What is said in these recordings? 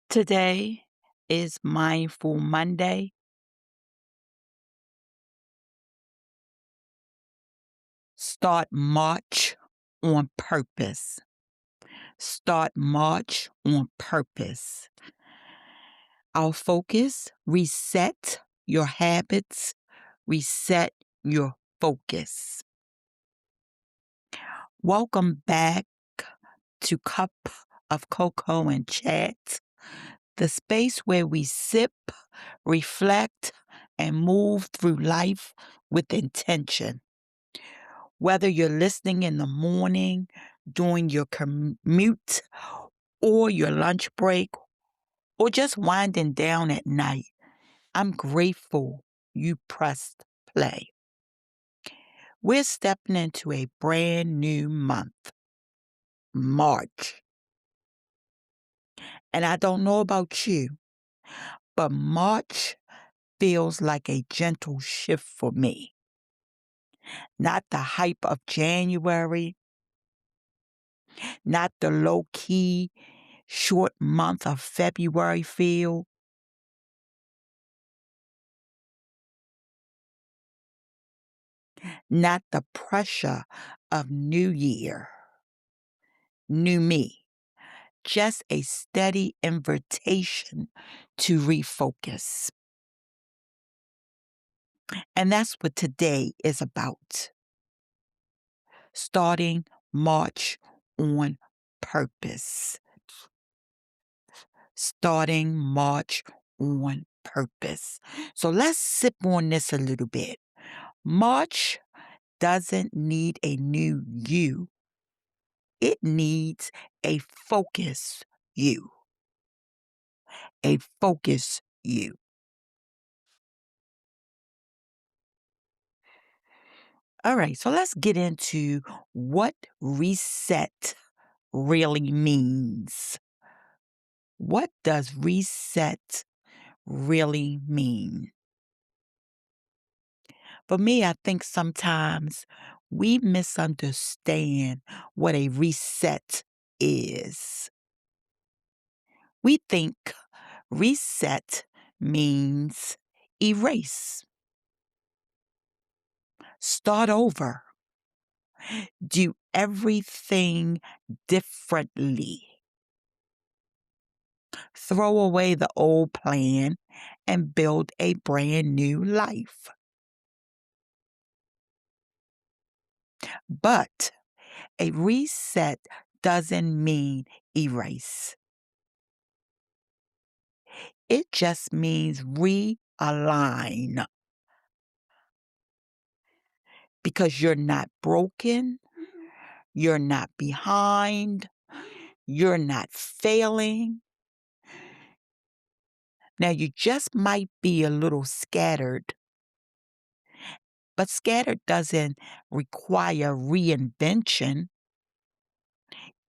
Today is Mindful Monday. Start March on purpose. Start March on purpose. Our focus: reset your habits, reset your focus. Welcome back to Cup of Cocoa and Chat, the space where we sip, reflect, and move through life with intention. Whether you're listening in the morning, during your commute, or your lunch break, or just winding down at night, I'm grateful you pressed play. We're stepping into a brand new month, March. And I don't know about you, but March feels like a gentle shift for me. Not the hype of January, not the low key, short month of February feel. Not the pressure of New Year, new me, just a steady invitation to refocus. And that's what today is about. Starting March on purpose. Starting March on purpose. So let's sip on this a little bit. March doesn't need a new you. It needs a focus you. A focus you. All right, so let's get into what reset really means. What does reset really mean? For me, I think sometimes we misunderstand what a reset is. We think reset means erase, start over, do everything differently, throw away the old plan, and build a brand new life. But a reset doesn't mean erase. It just means realign because you're not broken, you're not behind, you're not failing. Now, you just might be a little scattered, but scattered doesn't require reinvention.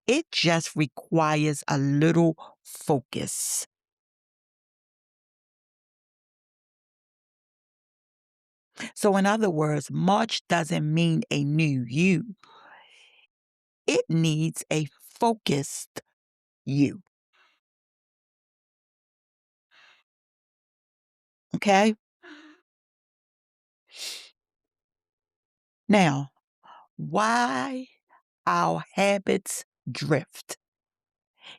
It just requires a little focus. So, in other words, March doesn't mean a new you, it needs a focused you. Okay? Now, why our habits drift.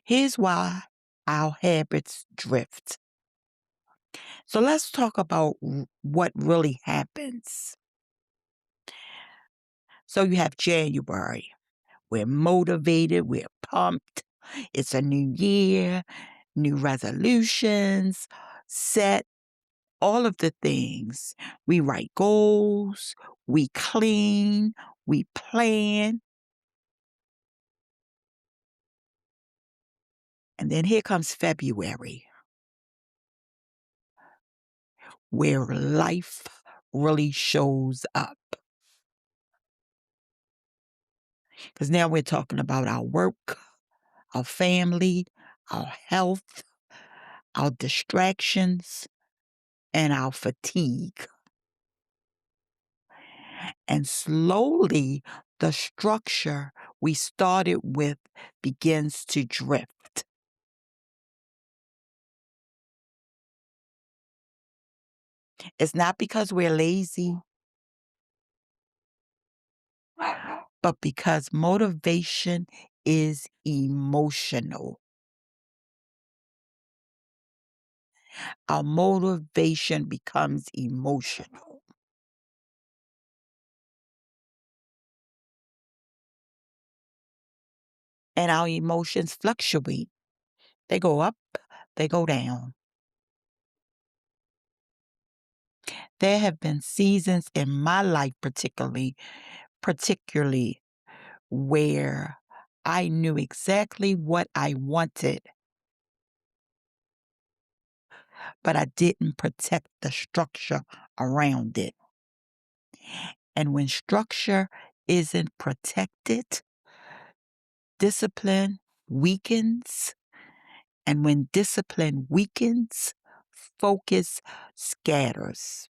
Here's why our habits drift. So let's talk about what really happens. So you have January. We're motivated, we're pumped. It's a new year, new resolutions, set all of the things. We write goals, we clean, we plan. And then here comes February, where life really shows up. Because now we're talking about our work, our family, our health, our distractions, and our fatigue. And slowly, the structure we started with begins to drift. It's not because we're lazy, but because motivation is emotional. Our motivation becomes emotional. And our emotions fluctuate. They go up, they go down. There have been seasons in my life particularly where I knew exactly what I wanted, but I didn't protect the structure around it. And when structure isn't protected, discipline weakens. And when discipline weakens, focus scatters.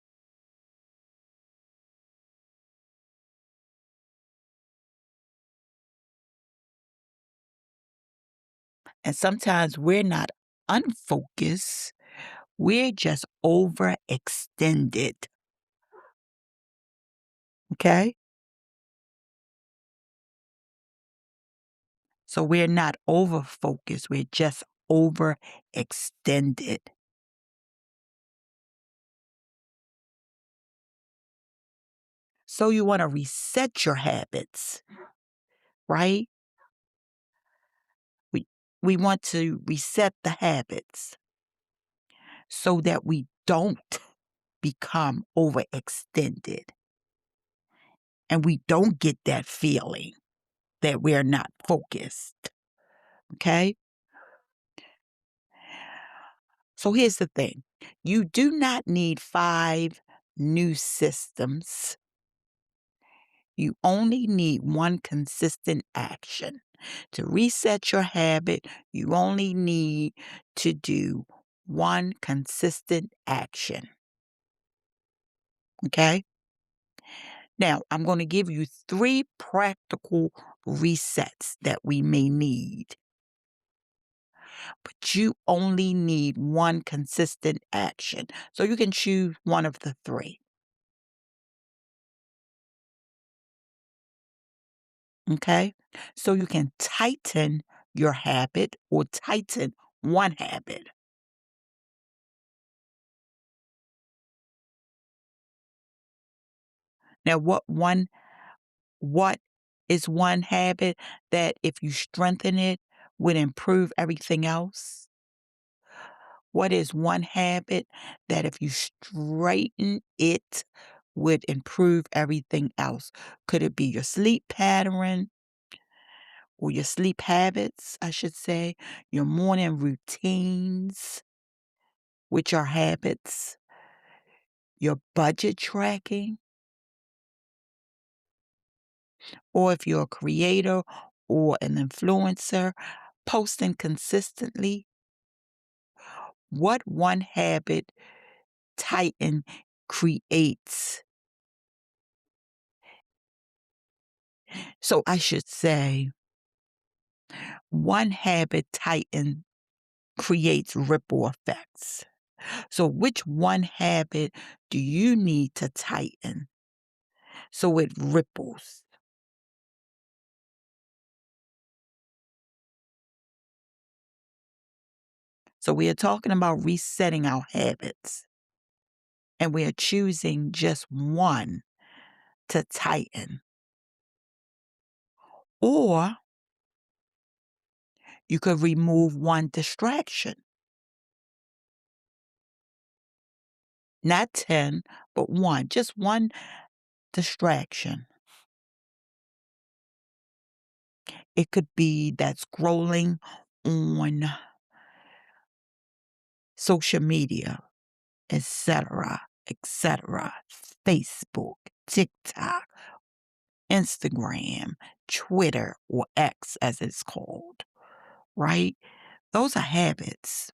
And sometimes we're not unfocused, we're just overextended. Okay? So we're not over focused, we're just overextended. So you want to reset your habits, right? We we want to reset the habits so that we don't become overextended and we don't get that feeling that we're not focused. Okay? So here's the thing. You do not need 5 new systems. You only need one consistent action. To reset your habit, you only need to do one consistent action. Okay? Now, I'm going to give you 3 practical resets that we may need, but you only need one consistent action. So you can choose one of the 3. Okay? So you can tighten your habit or tighten one habit. Now, what is one habit that if you strengthen it would improve everything else? What is one habit that if you straighten it would improve everything else? Could it be your sleep pattern or your sleep habits, I should say, your morning routines, which are habits, your budget tracking, or if you're a creator or an influencer, posting consistently? What one habit Titan creates? So I should say, one habit Titan creates ripple effects. So which one habit do you need to tighten so it ripples? So we are talking about resetting our habits, and we are choosing just one to tighten. Or you could remove one distraction, not 10, but one, just one distraction. It could be that scrolling on social media, etc., Facebook, TikTok, Instagram, Twitter, or X as it's called, right? Those are habits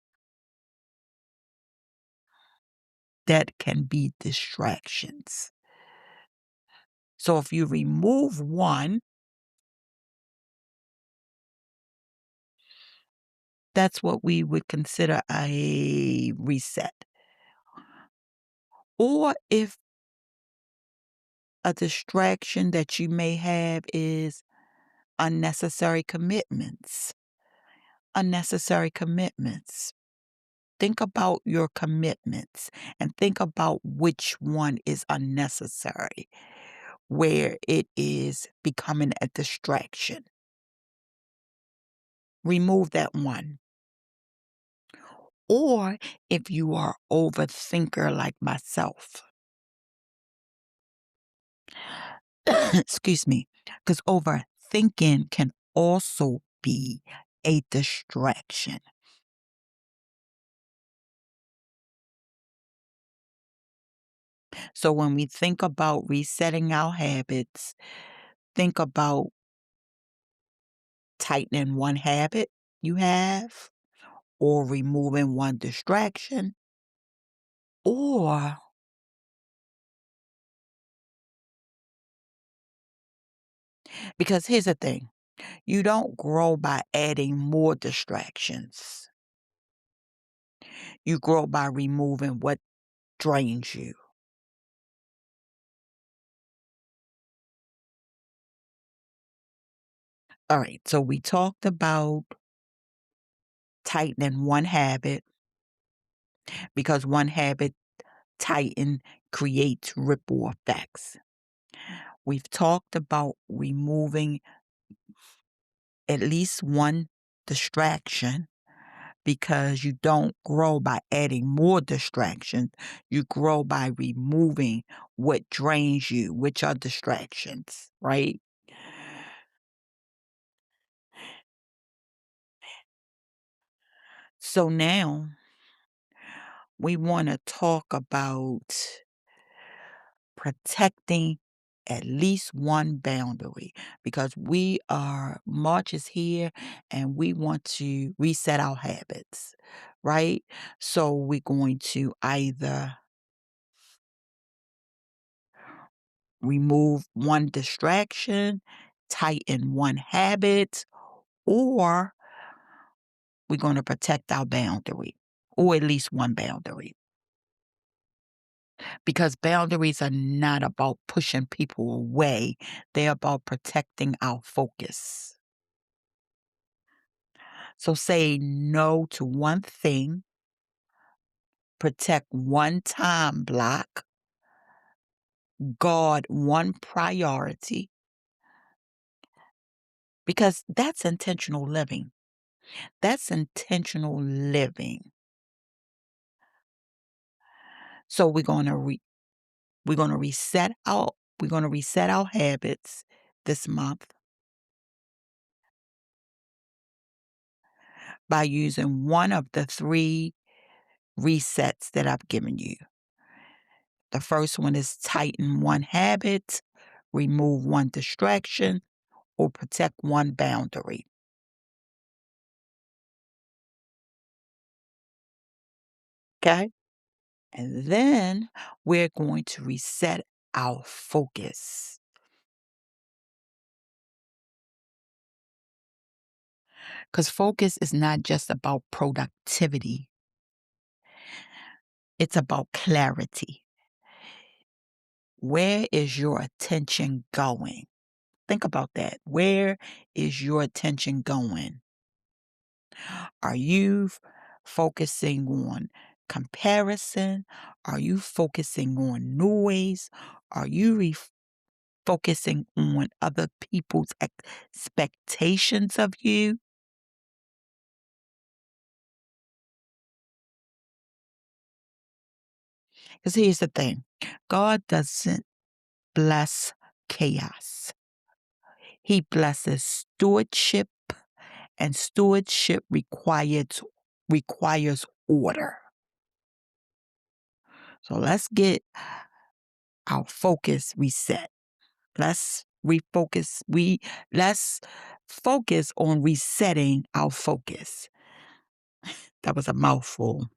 that can be distractions. So if you remove one, that's what we would consider a reset. Or if a distraction that you may have is unnecessary commitments. Unnecessary commitments. Think about your commitments and think about which one is unnecessary, where it is becoming a distraction. Remove that one. Or if you are overthinker like myself, excuse me, because overthinking can also be a distraction. So when we think about resetting our habits, think about tightening one habit you have or removing one distraction. Or because here's the thing, you don't grow by adding more distractions. You grow by removing what drains you. All right, so we talked about tightening one habit because one habit tighten creates ripple effects. We've talked about removing at least one distraction because you don't grow by adding more distractions. You grow by removing what drains you, which are distractions, right? So now we want to talk about protecting at least one boundary because March is here and we want to reset our habits, right? So we're going to either remove one distraction, tighten one habit, or we're going to protect our boundary, or at least one boundary. Because boundaries are not about pushing people away, they're about protecting our focus. So say no to one thing, protect one time block, guard one priority, because that's intentional living. That's intentional living. So we're going to reset our habits this month by using one of the three resets that I've given you. The first one is tighten one habit, remove one distraction, or protect one boundary. Okay? And then we're going to reset our focus. Because focus is not just about productivity, it's about clarity. Where is your attention going? Think about that. Where is your attention going? Are you focusing on comparison? Are you focusing on noise? Are you focusing on other people's expectations of you? Because here's the thing, God doesn't bless chaos, He blesses stewardship, and stewardship requires order. So let's get our focus reset. Let's refocus. Let's focus on resetting our focus. That was a mouthful.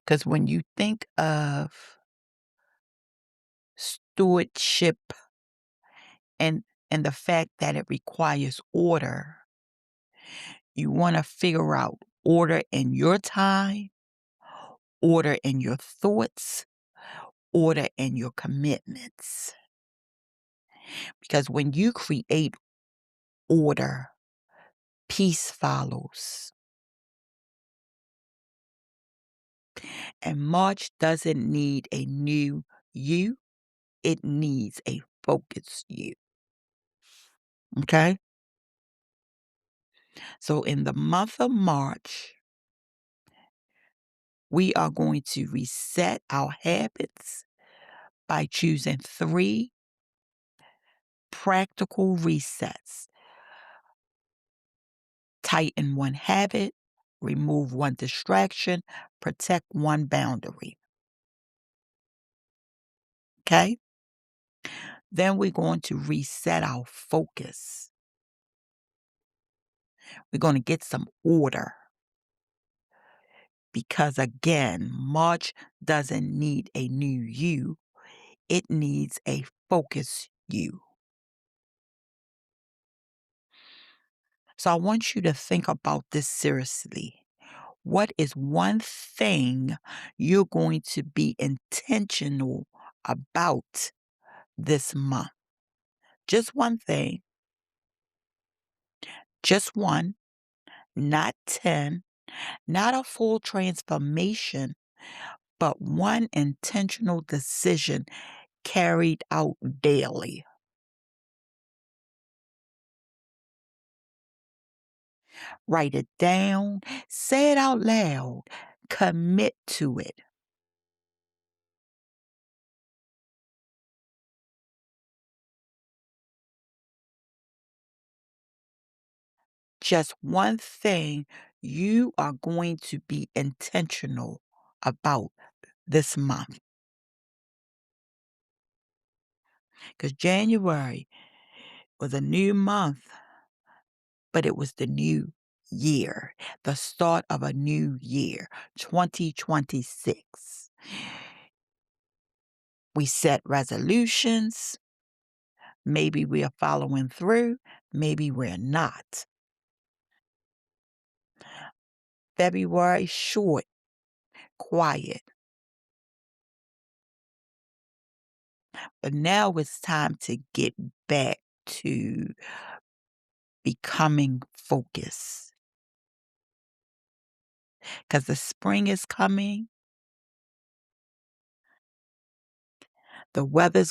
Because when you think of stewardship and the fact that it requires order, You want to figure out order in your time, order in your thoughts, order in your commitments. Because when you create order, peace follows. And March doesn't need a new you, it needs a focused you. Okay? So in the month of March, we are going to reset our habits by choosing 3 practical resets. Tighten one habit, remove one distraction, protect one boundary. Okay? Then we're going to reset our focus. We're going to get some order because, again, March doesn't need a new you, it needs a focused you. So I want you to think about this seriously. What is one thing you're going to be intentional about this month? Just one thing, just one, not 10, not a full transformation, but one intentional decision carried out daily. Write it down, say it out loud, commit to it. Just one thing you are going to be intentional about this month. Because January was a new month, but it was the new year, the start of a new year, 2026. We set resolutions. Maybe we are following through, maybe we're not. February, short, quiet. But now it's time to get back to becoming focused. Because the spring is coming, the weather's